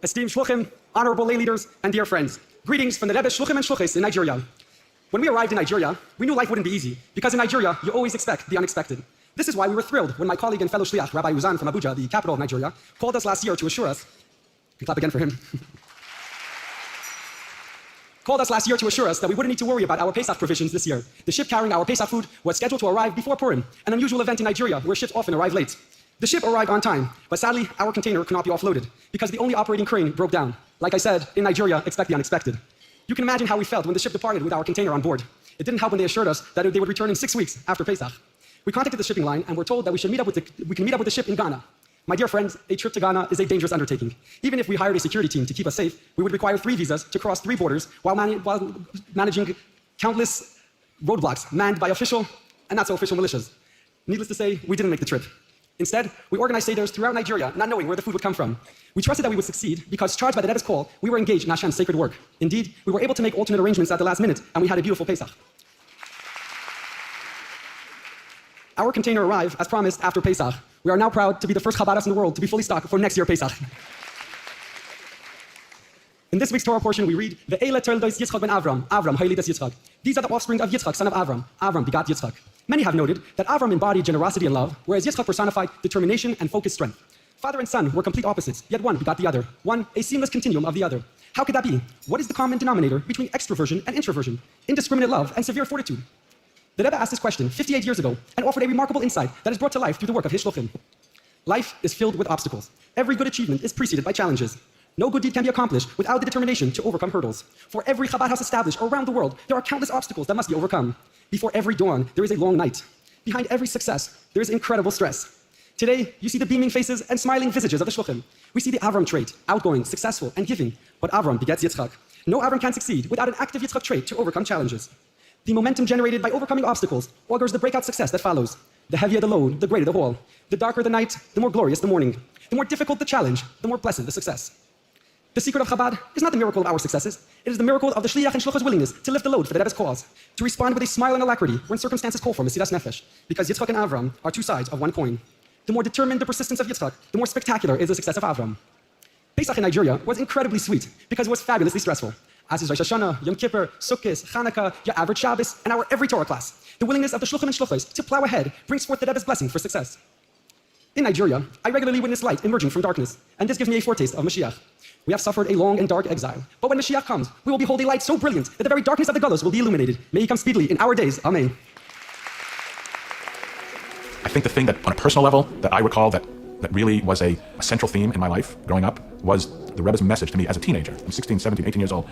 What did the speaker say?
esteemed shluchim, honorable lay leaders, and dear friends. Greetings from the Rebbe shluchim and shluchis in Nigeria. When we arrived in Nigeria, we knew life wouldn't be easy, because in Nigeria, you always expect the unexpected. This is why we were thrilled when my colleague and fellow shliach, Rabbi from Abuja, the capital of Nigeria, called us last year to assure us, you can clap again for him, called us last year to assure us that we wouldn't need to worry about our Pesach provisions this year. The ship carrying our Pesach food was scheduled to arrive before Purim, an unusual event in Nigeria where ships often arrive late. The ship arrived on time, but sadly, our container could not be offloaded because the only operating crane broke down. Like I said, in Nigeria, expect the unexpected. You can imagine how we felt when the ship departed with our container on board. It didn't help when they assured us that they would return in 6 weeks after Pesach. We contacted the shipping line and were told that we can meet up with the ship in Ghana. My dear friends, a trip to Ghana is a dangerous undertaking. Even if we hired a security team to keep us safe, we would require 3 visas to cross 3 borders while managing countless roadblocks manned by official and not so official militias. Needless to say, we didn't make the trip. Instead, we organized seders throughout Nigeria, not knowing where the food would come from. We trusted that we would succeed because, charged by the Rebbe's call, we were engaged in Hashem's sacred work. Indeed, we were able to make alternate arrangements at the last minute, and we had a beautiful Pesach. Our container arrived, as promised, after Pesach. We are now proud to be the first Chabadis in the world to be fully stocked for next year Pesach. In this week's Torah portion, we read, Ve'ele toldos Yitzchak ben Avram, Avram ha'ilidas Yitzchak. These are the offspring of Yitzchak, son of Avram. Avram begot Yitzchak. Many have noted that Avram embodied generosity and love, whereas Yitzchak personified determination and focused strength. Father and son were complete opposites, yet one begot the other. One, a seamless continuum of the other. How could that be? What is the common denominator between extroversion and introversion? Indiscriminate love and severe fortitude. The Rebbe asked this question 58 years ago and offered a remarkable insight that is brought to life through the work of his shluchim. Life is filled with obstacles. Every good achievement is preceded by challenges. No good deed can be accomplished without the determination to overcome hurdles. For every Chabad house established around the world, there are countless obstacles that must be overcome. Before every dawn, there is a long night. Behind every success, there is incredible stress. Today, you see the beaming faces and smiling visages of the shluchim. We see the Avram trait, outgoing, successful, and giving. But Avram begets Yitzchak. No Avram can succeed without an active Yitzchak trait to overcome challenges. The momentum generated by overcoming obstacles augurs the breakout success that follows. The heavier the load, the greater the haul. The darker the night, the more glorious the morning. The more difficult the challenge, the more blessed the success. The secret of Chabad is not the miracle of our successes. It is the miracle of the shliach and shluchah's willingness to lift the load for the Rebbe's cause, to respond with a smile and alacrity when circumstances call for mesiras nefesh, because Yitzchak and Avram are 2 sides of one coin. The more determined the persistence of Yitzchak, the more spectacular is the success of Avram. Pesach in Nigeria was incredibly sweet because it was fabulously stressful, as is Rosh Hashanah, Yom Kippur, Sukkot, Chanukah, your average Shabbos, and our every Torah class. The willingness of the shluchim and shluchos to plow ahead brings forth the Rebbe's blessing for success. In Nigeria, I regularly witness light emerging from darkness, and this gives me a foretaste of Mashiach. We have suffered a long and dark exile, but when Mashiach comes, we will behold a light so brilliant that the very darkness of the galus will be illuminated. May he come speedily in our days. Amen. I think the thing that, on a personal level, that I recall that really was a central theme in my life growing up was the Rebbe's message to me as a teenager. I'm 16, 17, 18 years old.